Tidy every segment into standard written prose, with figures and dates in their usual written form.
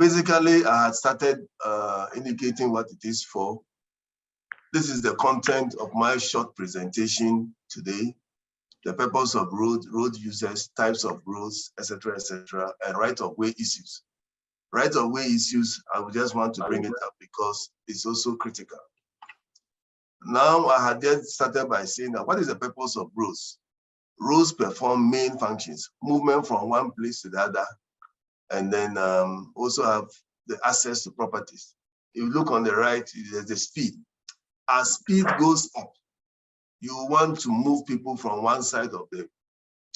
basically, I had started indicating what it is for. This is the content of my short presentation today. The purpose of road users, types of roads, etc., and right-of-way issues. Right-of-way issues, I would just want to bring it up because it's also critical. Now, I had just started by saying that what is the purpose of roads? Roads perform main functions, movement from one place to the other, and then also have the access to properties. If you look on the right, there's the speed. As speed goes up, you want to move people from one side of the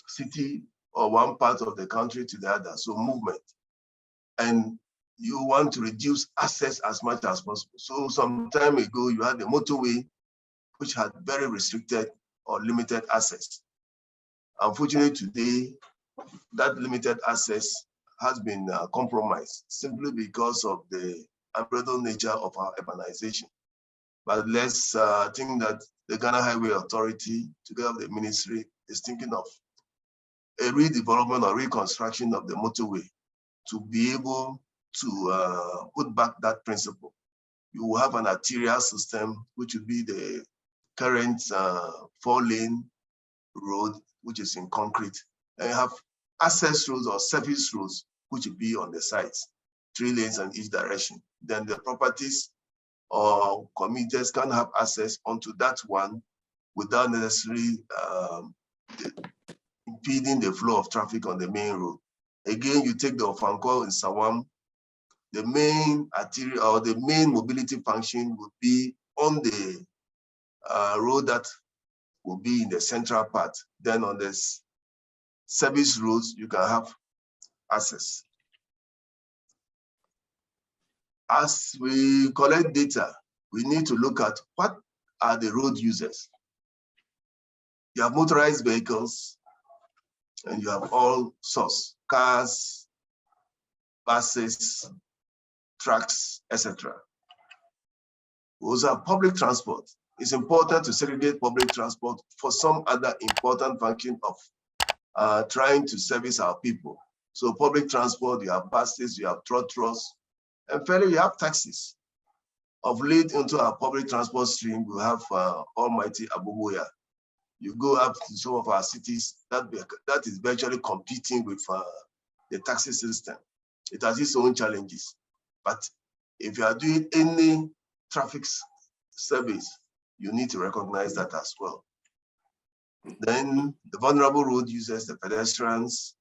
city or one part of the country to the other, so movement. And you want to reduce access as much as possible. So some time ago, you had the motorway, which had very restricted or limited access. Unfortunately, today, that limited access has been compromised simply because of the unbridled nature of our urbanization. But let's think that the Ghana Highway Authority, together with the ministry, is thinking of a redevelopment or reconstruction of the motorway to be able to put back that principle. You will have an arterial system, which will be the current 4-lane road, which is in concrete, and you have access roads or service roads, which will be on the sides, 3 lanes in each direction. Then the properties or commuters can have access onto that one without necessarily impeding the flow of traffic on the main road. Again, you take the Ofanko in Sawam, the main arterial or the main mobility function would be on the road that will be in the central part. Then on this service roads, you can have access. As we collect data, we need to look at what are the road users. You have motorized vehicles, and you have all sorts, cars, buses, trucks, etc. We also have public transport. It's important to segregate public transport for some other important function of trying to service our people. So public transport, you have buses, you have trotros, and finally you have taxis. Of late into our public transport stream, we have almighty Abubuya. You go up to some of our cities, that is virtually competing with the taxi system. It has its own challenges. But if you are doing any traffic service, you need to recognize that as well. Then the vulnerable road users, the pedestrians,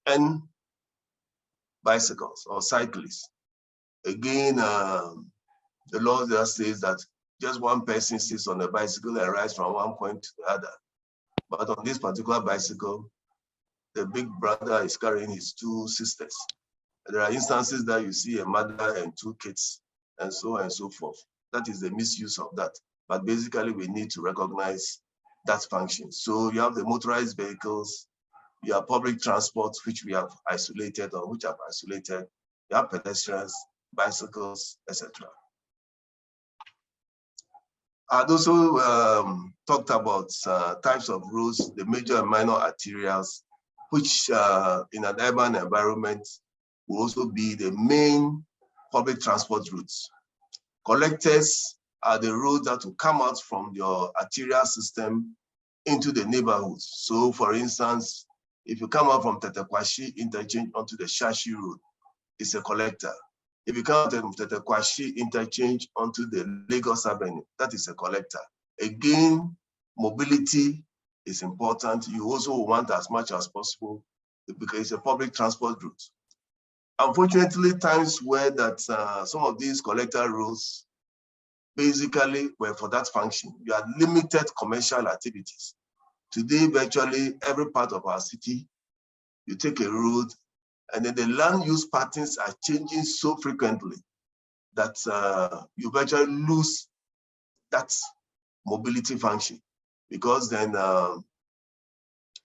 and bicycles or cyclists. Again, the law there says that just one person sits on a bicycle and rides from one point to the other. But on this particular bicycle, the big brother is carrying his 2 sisters. And there are instances that you see a mother and 2 kids, and so on and so forth. That is the misuse of that. But basically, we need to recognize that function. So you have the motorized vehicles, you have public transport, which we have isolated or which have isolated, you have pedestrians, bicycles, etc. I'd also talked about types of roads, the major and minor arterials, which in an urban environment will also be the main public transport routes. Collectors are the roads that will come out from your arterial system into the neighborhoods. So for instance, if you come out from Tetekwashi interchange onto the Shashi road, it's a collector. If you come out from Tetekwashi interchange onto the Lagos Avenue, that is a collector. Again, mobility is important. You also want as much as possible because it's a public transport route. Unfortunately, times where that some of these collector roads basically were for that function. You had limited commercial activities. Today, virtually every part of our city, you take a road, and then the land use patterns are changing so frequently that you virtually lose that mobility function, because then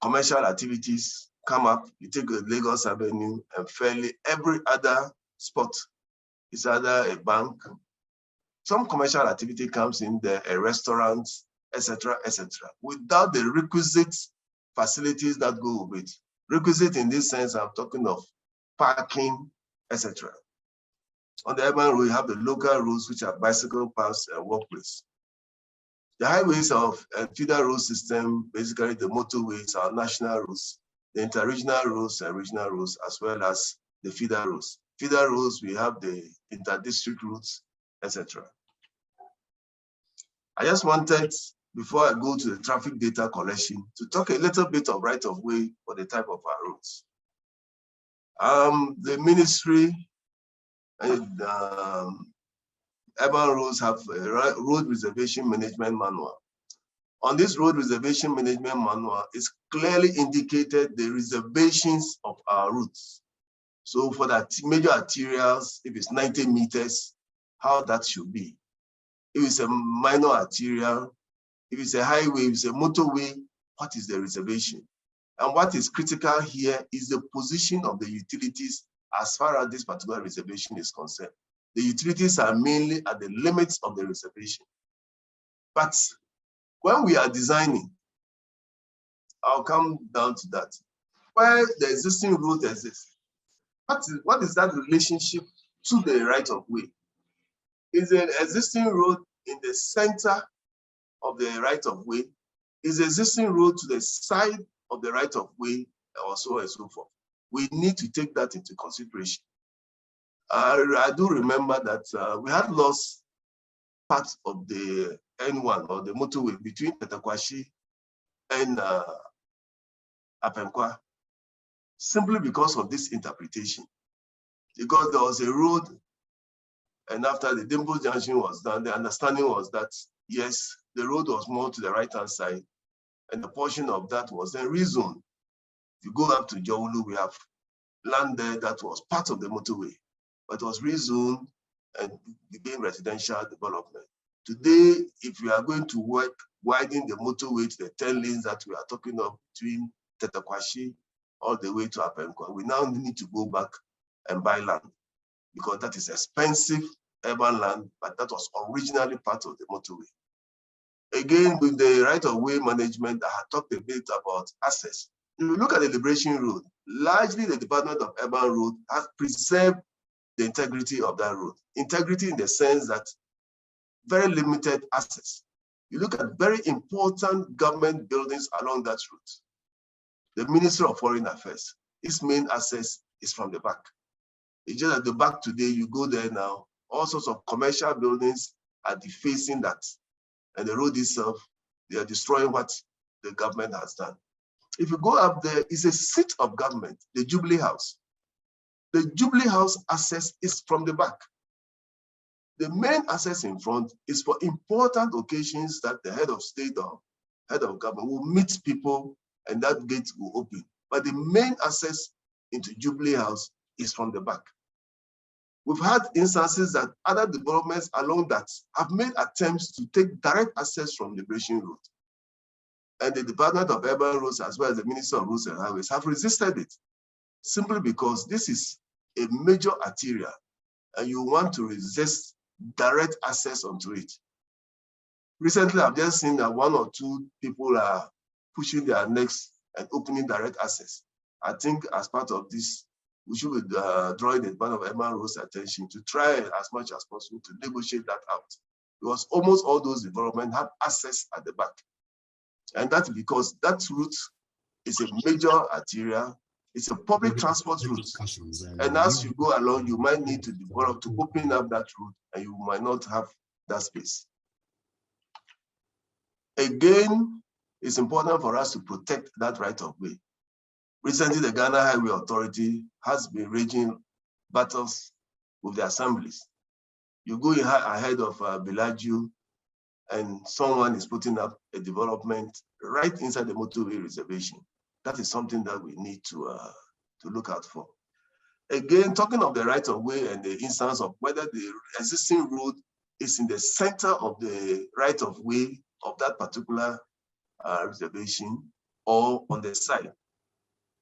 commercial activities come up. You take a Lagos Avenue, and fairly every other spot is either a bank, some commercial activity comes in there, a restaurant, etc., without the requisite facilities that go with it. Requisite in this sense, I'm talking of parking, etc. On the urban road, you have the local roads, which are bicycle paths and walkways. The highways of feeder road system, basically the motorways, are national roads, the interregional roads and regional roads, as well as the feeder roads. Feeder roads, we have the inter-district routes, etc. I just wanted, before I go to the traffic data collection, to talk a little bit of right-of-way for the type of our roads. The ministry and urban roads have a road reservation management manual. On this road reservation management manual, it's clearly indicated the reservations of our routes. So for the major arterials, if it's 90 meters, how that should be. If it's a minor arterial, if it's a highway, if it's a motorway, what is the reservation? And what is critical here is the position of the utilities as far as this particular reservation is concerned. The utilities are mainly at the limits of the reservation. But when we are designing, I'll come down to that. Where the existing road exists, what is that relationship to the right of way? Is the existing road in the center of the right of way? Is the existing road to the side of the right of way, or so on and so forth? We need to take that into consideration. I do remember that we had lost part of the N1 or the motorway between Petakwashi and Apenkwa, simply because of this interpretation. Because there was a road, and after the Dimple Junction was done, the understanding was that, yes, the road was more to the right-hand side, and a portion of that was then rezoned. If you go up to Awulu, we have land there that was part of the motorway, but was rezoned and became residential development. Today, if we are going to widen the motorway to the 10 lanes that we are talking of between Tetakwashi all the way to Apenkwa, we now need to go back and buy land, because that is expensive urban land, but that was originally part of the motorway. Again, with the right-of-way management, I had talked a bit about access. If you look at the Liberation Road, largely the Department of Urban Road has preserved the integrity of that road. Integrity in the sense that very limited access. You look at very important government buildings along that route. The Ministry of Foreign Affairs, its main access is from the back. It's just at the back today, you go there now, all sorts of commercial buildings are defacing that. And the road itself, they are destroying what the government has done. If you go up there, it's a seat of government, the Jubilee House. The Jubilee House access is from the back. The main access in front is for important occasions that the head of state or head of government will meet people and that gate will open. But the main access into Jubilee House is from the back. We've had instances that other developments along that have made attempts to take direct access from Liberation Road. And the Department of Urban Roads, as well as the Ministry of Roads and Highways, have resisted it, simply because this is a major arterial and you want to resist direct access onto it. Recently, I've just seen that one or two people are pushing their necks and opening direct access. I think as part of this, we should be drawing the Department of Urban Roads' attention to try as much as possible to negotiate that out. Because almost all those developments have access at the back. And that's because that route is a major arterial, it's a public transport route. And as you go along, you might need to develop to open up that route, and you might not have that space. Again, it's important for us to protect that right of way. Recently, the Ghana Highway Authority has been raging battles with the assemblies. You go ahead of Bellagio, and someone is putting up a development right inside the motorway reservation. That is something that we need to look out for. Again, talking of the right of way and the instance of whether the existing road is in the center of the right of way of that particular reservation or on the side.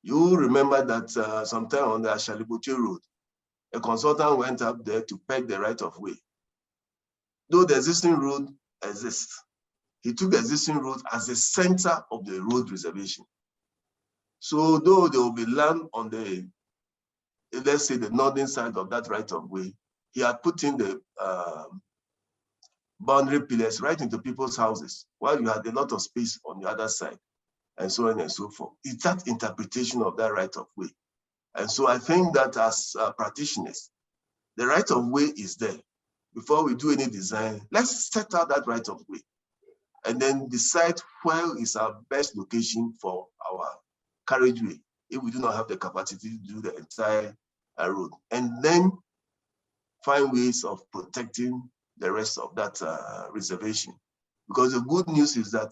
You remember that sometime on the Ashaliboche Road, a consultant went up there to peg the right of way. Though the existing road exists, he took the existing road as the center of the road reservation. So though there will be land on the let's say the northern side of that right of way, he had put in the boundary pillars right into people's houses, while you had a lot of space on the other side, and so on and so forth. It's that interpretation of that right of way. And so I think that as practitioners, the right of way is there. Before we do any design, let's set out that right of way and then decide where is our best location for our carriageway if we do not have the capacity to do the entire road. And then find ways of protecting the rest of that reservation. Because the good news is that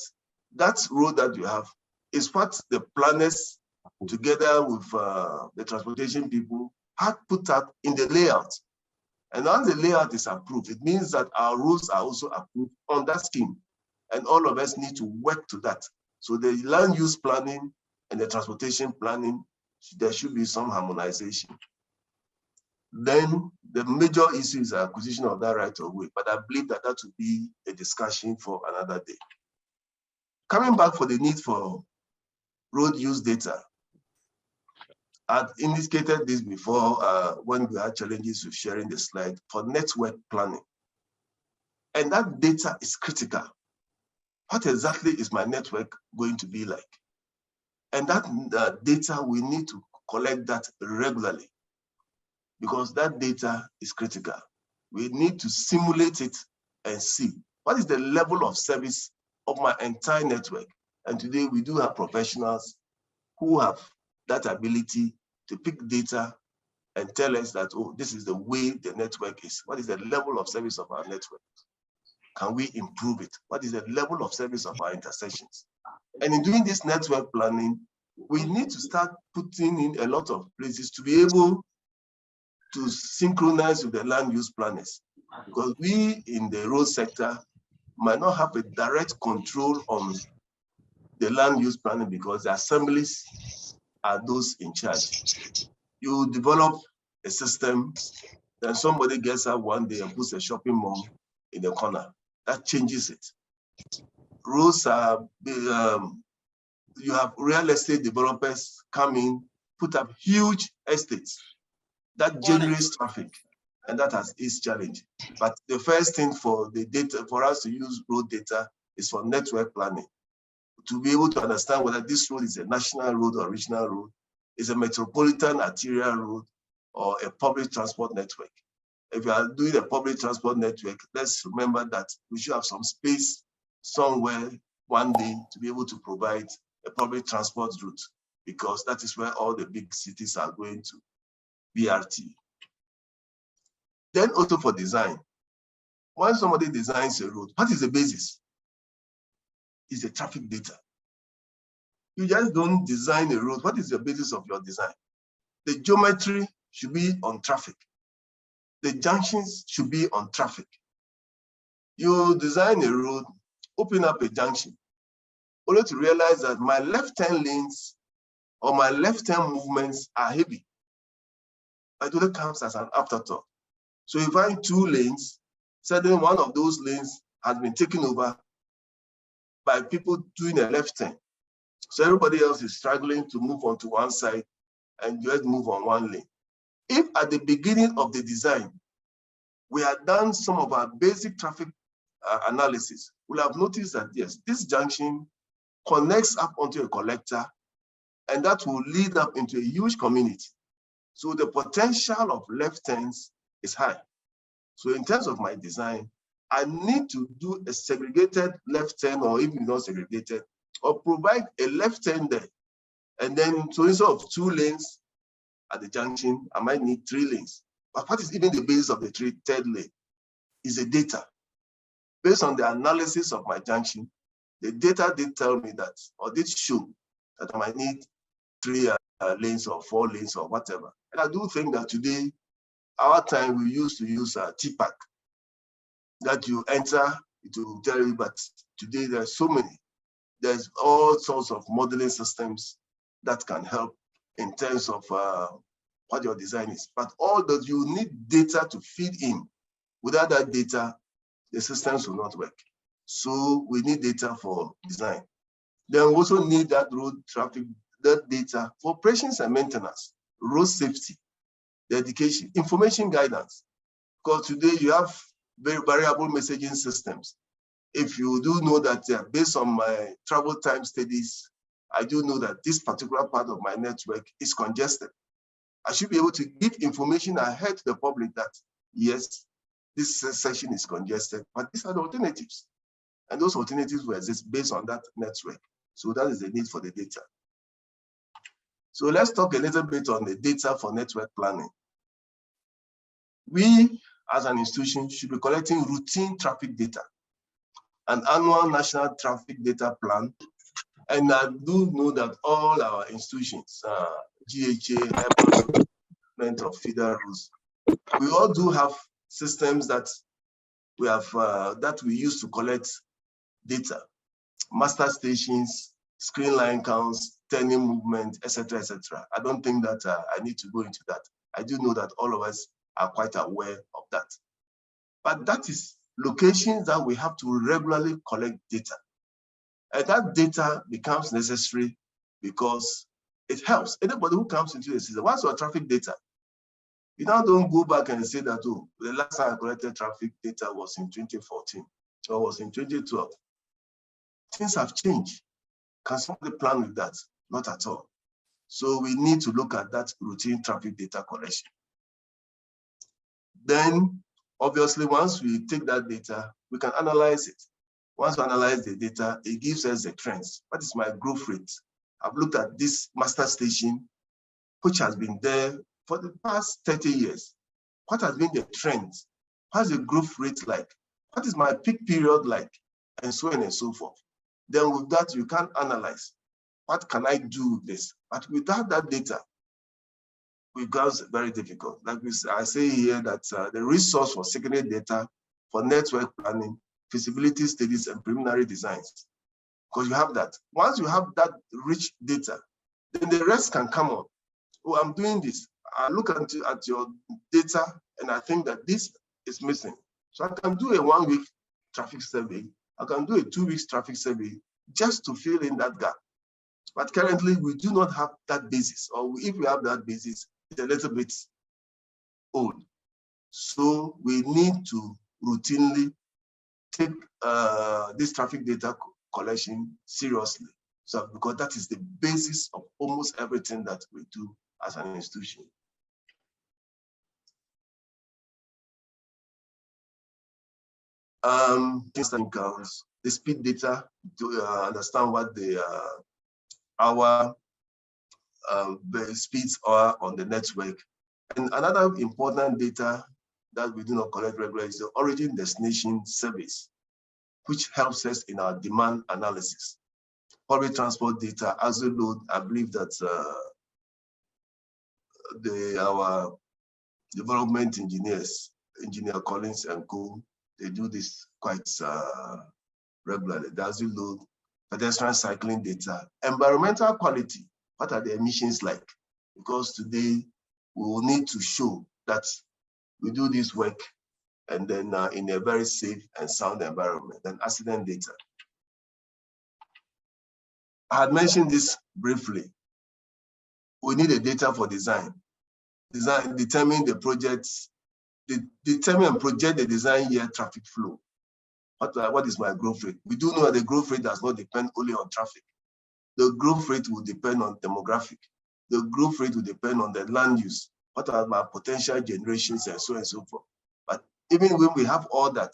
that road that you have is what the planners, together with the transportation people, had put out in the layout. And once the layout is approved, it means that our roads are also approved on that scheme. And all of us need to work to that. So the land use planning and the transportation planning, there should be some harmonization. Then the major issue is the acquisition of that right of way, but I believe that that will be a discussion for another day. Coming back for the need for road use data, I'd indicated this before when we had challenges with sharing the slide for network planning. And that data is critical. What exactly is my network going to be like? And that data, we need to collect that regularly because that data is critical. We need to simulate it and see what is the level of service of my entire network. And today we do have professionals who have that ability to pick data and tell us that, oh, this is the way the network is. What is the level of service of our network? Can we improve it? What is the level of service of our intersections? And in doing this network planning, we need to start putting in a lot of places to be able to synchronize with the land use planners. Because we in the road sector might not have a direct control on the land use planning because the assemblies are those in charge. You develop a system, then somebody gets up one day and puts a shopping mall in the corner. That changes it. Roads are, you have real estate developers come in, put up huge estates. That generates traffic, and that has its challenge. But the first thing for the data, for us to use road data is for network planning, to be able to understand whether this road is a national road or regional road, is a metropolitan arterial road, or a public transport network. If you are doing a public transport network, let's remember that we should have some space somewhere one day to be able to provide a public transport route, because that is where all the big cities are going to, BRT. Then also for design. When somebody designs a road, what is the basis? It's the traffic data. You just don't design a road. What is the basis of your design? The geometry should be on traffic. The junctions should be on traffic. You design a road, open up a junction, only to realize that my left-hand lanes or my left-hand movements are heavy. It only comes as an afterthought. So you find two lanes, suddenly one of those lanes has been taken over by people doing a left turn. So everybody else is struggling to move onto one side and just move on one lane. If at the beginning of the design, we had done some of our basic traffic analysis, we'll have noticed that, yes, this junction connects up onto a collector, and that will lead up into a huge community. So the potential of left turns is high. So in terms of my design, I need to do a segregated left turn, or even not segregated, or provide a left turn there. And then, so instead of 2 lanes at the junction, I might need 3 lanes. But what is even the basis of the 3rd lane? Is the data. Based on the analysis of my junction, the data did tell me that, or did show that I might need 3 lanes or 4 lanes or whatever. And I do think that today, our time, we used to use a TPAC that you enter, it will tell you, but today there's so many. There's all sorts of modeling systems that can help in terms of what your design is. But all that you need data to feed in. Without that data, the systems will not work. So we need data for design. Then we also need that road traffic, that data for operations and maintenance, road safety. the education, information guidance. Because today you have very variable messaging systems. If you do know that based on my travel time studies, I do know that this particular part of my network is congested. I should be able to give information ahead to the public that, yes, this section is congested, but these are the alternatives. And those alternatives will exist based on that network. So that is the need for the data. So let's talk a little bit on the data for network planning. We, as an institution, should be collecting routine traffic data, an annual national traffic data plan. And I do know that all our institutions, GHA, airport of feeder routes, we all do have systems that we have that we use to collect data, master stations, screen line counts, turning movement, etc., etc. I don't think that I need to go into that. I do know that all of us are quite aware of that. But that is locations that we have to regularly collect data. And that data becomes necessary because it helps anybody who comes into the system. Once your traffic data, you now don't go back and say that, oh, the last time I collected traffic data was in 2014 or was in 2012. Things have changed. Can somebody plan with that? Not at all. So we need to look at that routine traffic data collection. Then, obviously, once we take that data, we can analyze it. Once we analyze the data, it gives us the trends. What is my growth rate? I've looked at this master station, which has been there for the past 30 years. What has been the trend? What's the growth rate like? What is my peak period like? And so on and so forth. Then with that, you can analyze. What can I do with this? But without that data, it becomes very difficult. Like I say here that the resource for secondary data for network planning, feasibility studies, and preliminary designs. Because you have that. Once you have that rich data, then the rest can come on. Oh, I'm doing this. I look at your data and I think that this is missing. So I can do a 1 week traffic survey. I can do a 2 weeks traffic survey just to fill in that gap. But currently we do not have that basis, or if we have that basis, it's a little bit old. So we need to routinely take this traffic data collection seriously. So because that is the basis of almost everything that we do as an institution. Counts, the speed data to understand what the speeds are on the network. And another important data that we do not collect regularly is the origin destination service, which helps us in our demand analysis. Public transport data, as a load, I believe that our development engineers, Engineer Collins and co, they do this quite regularly. The Azure load, pedestrian cycling data, environmental quality. What are the emissions like? Because today we will need to show that we do this work and then in a very safe and sound environment. And accident data. I had mentioned this briefly. We need a data for design. Determine the projects, determine and project the design year traffic flow. What is my growth rate? We do know that the growth rate does not depend only on traffic. The growth rate will depend on demographic. The growth rate will depend on the land use. What are my potential generations and so on and so forth. But even when we have all that,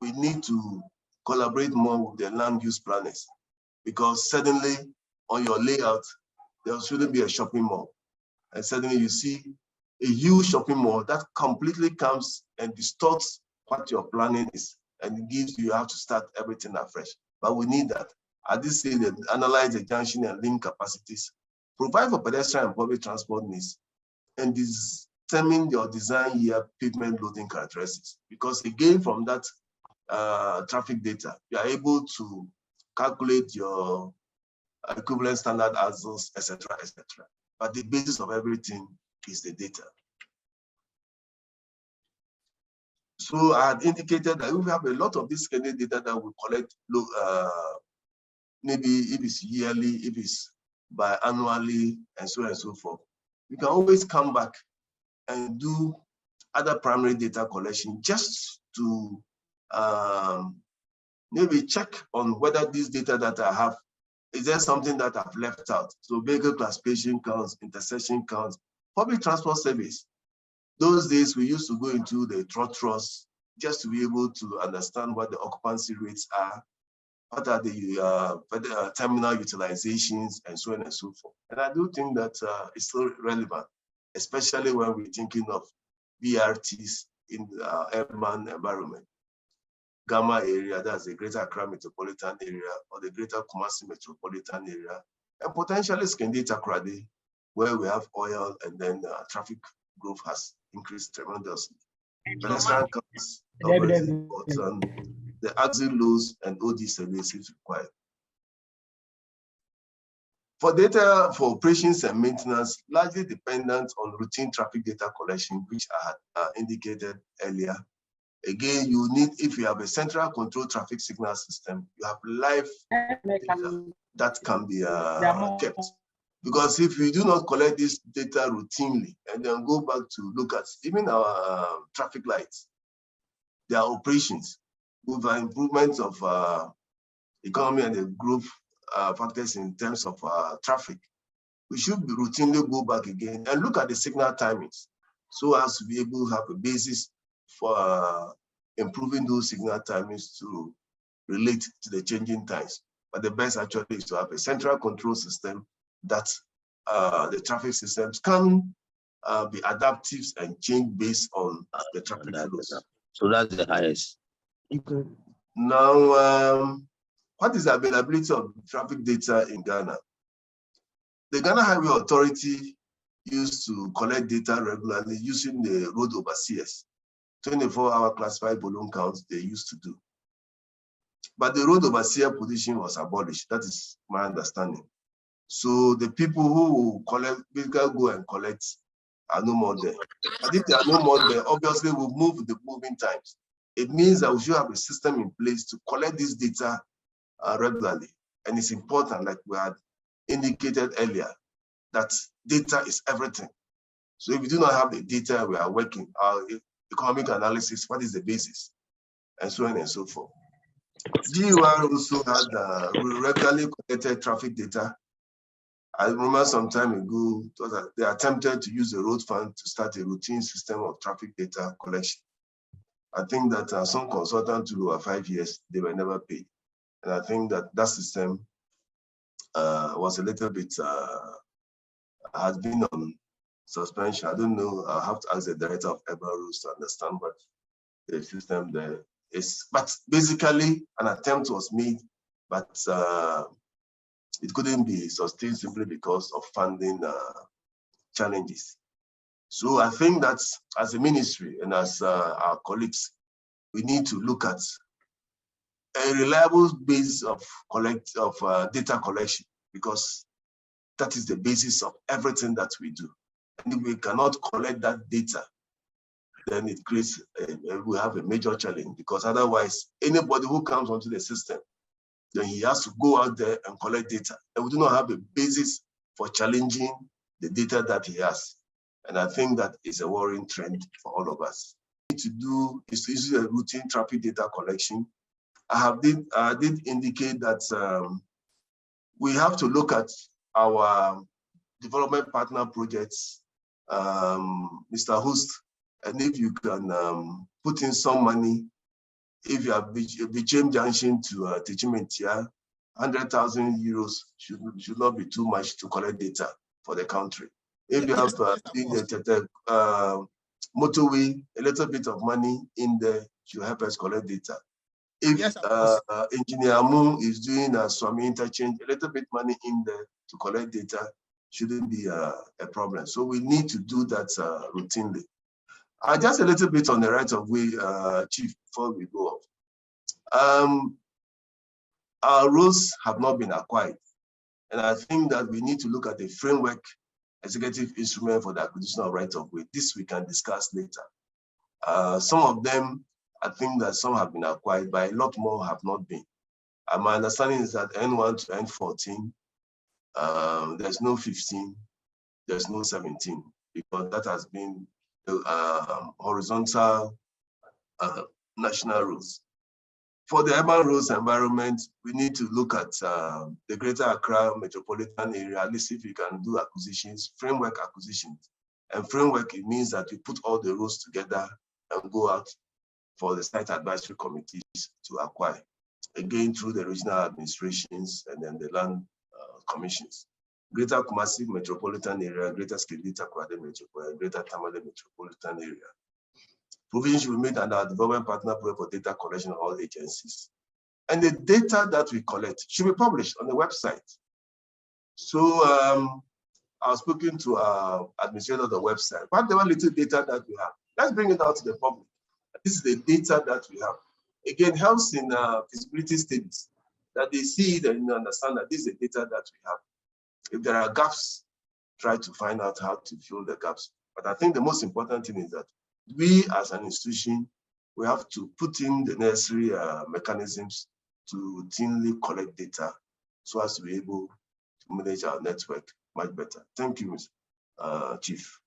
we need to collaborate more with the land use planners, because suddenly on your layout, there shouldn't be a shopping mall. And suddenly you see a huge shopping mall that completely comes and distorts what your planning is. And it gives you have to start everything afresh. But we need that. I did say that analyze the junction and link capacities, provide for pedestrian and public transport needs, and determine your design year pavement loading characteristics. Because again, from that traffic data, you are able to calculate your equivalent standard axles, etc., etc. But the basis of everything is the data. So I had indicated that we have a lot of this kind of data that we collect, maybe if it's yearly, if it's biannually, and so on and so forth. We can always come back and do other primary data collection just to maybe check on whether this data that I have, is there something that I've left out? So vehicle classification counts, intersection counts, public transport service. Those days we used to go into the trust just to be able to understand what the occupancy rates are, what are the terminal utilizations, and so on and so forth. And I do think that it's still relevant, especially when we're thinking of BRTs in the urban environment. Gamma area, that's the Greater Accra metropolitan area, or the Greater Kumasi metropolitan area, and potentially Skindita Krade, where we have oil, and then traffic growth has increased tremendously. Pedestrian counts are very important. The axle loads and OD surveys is required. For data for operations and maintenance, largely dependent on routine traffic data collection, which I had indicated earlier. Again, you need, if you have a central control traffic signal system, you have live data that can be kept. Because if we do not collect this data routinely and then go back to look at even our traffic lights, their operations, with improvements of economy and the growth factors in terms of traffic, we should routinely go back again and look at the signal timings so as to be able to have a basis for improving those signal timings to relate to the changing times. But the best actually is to have a central control system that the traffic systems can be adaptive and change based on the traffic flows. So that's the highest. Okay. Now, what is the availability of traffic data in Ghana? The Ghana Highway Authority used to collect data regularly using the road overseers. 24-hour classified balloon counts they used to do. But the road overseer position was abolished. That is my understanding. So the people who collect, basically go and collect, are no more there. But if they are no more there, obviously we'll move the moving times. It means that we should have a system in place to collect this data regularly. And it's important, like we had indicated earlier, that data is everything. So if we do not have the data, we are working, our economic analysis, what is the basis, and so on and so forth. GUR also had regularly collected traffic data. I remember some time ago, they attempted to use the road fund to start a routine system of traffic data collection. I think that some consultants took over 5 years, they were never paid. And I think that that system was a little bit, has been on suspension. I don't know, I'll have to ask the director of urban roads to understand what the system there is. But basically, an attempt was made, but it couldn't be sustained simply because of funding challenges. So I think that as a ministry and as our colleagues, we need to look at a reliable base of data collection, because that is the basis of everything that we do. And if we cannot collect that data, then it creates, we have a major challenge, because otherwise anybody who comes onto the system, then he has to go out there and collect data. And we do not have a basis for challenging the data that he has. And I think that is a worrying trend for all of us. What we need to do is to use a routine traffic data collection. I did indicate that we have to look at our development partner projects, Mr. Host, and if you can put in some money, if you have Bichem Junction to Techimentia, 100,000 euros should not be too much to collect data for the country. If you have motorway, a little bit of money in there should help us collect data. If Engineer Amu is doing a Swami interchange, a little bit money in there to collect data shouldn't be a problem. So we need to do that routinely. Just a little bit on the right of way, Chief, before we go off. Our roads have not been acquired. And I think that we need to look at the framework executive instrument for the acquisition of right of way. This we can discuss later. Some of them, I think that some have been acquired, but a lot more have not been. My understanding is that N1 to N14, there's no 15, there's no 17, because that has been horizontal national roads. For the urban roads environment, we need to look at the Greater Accra metropolitan area, at least if you can do acquisitions, framework acquisitions. And framework, it means that we put all the roads together and go out for the site advisory committees to acquire, again through the regional administrations and then the land commissions. Greater Kumasi metropolitan area, Greater Skidita Kwade metropolitan, Greater Tamale metropolitan area. Provisions will be made under our development partner program for data collection of all agencies. And the data that we collect should be published on the website. So I was speaking to our administrator of the website. Whatever little data that we have, let's bring it out to the public. This is the data that we have. Again, helps in feasibility studies, that they see it and understand that this is the data that we have. If there are gaps, try to find out how to fill the gaps. But I think the most important thing is that we as an institution, we have to put in the necessary mechanisms to routinely collect data so as to be able to manage our network much better. Thank you, Chief.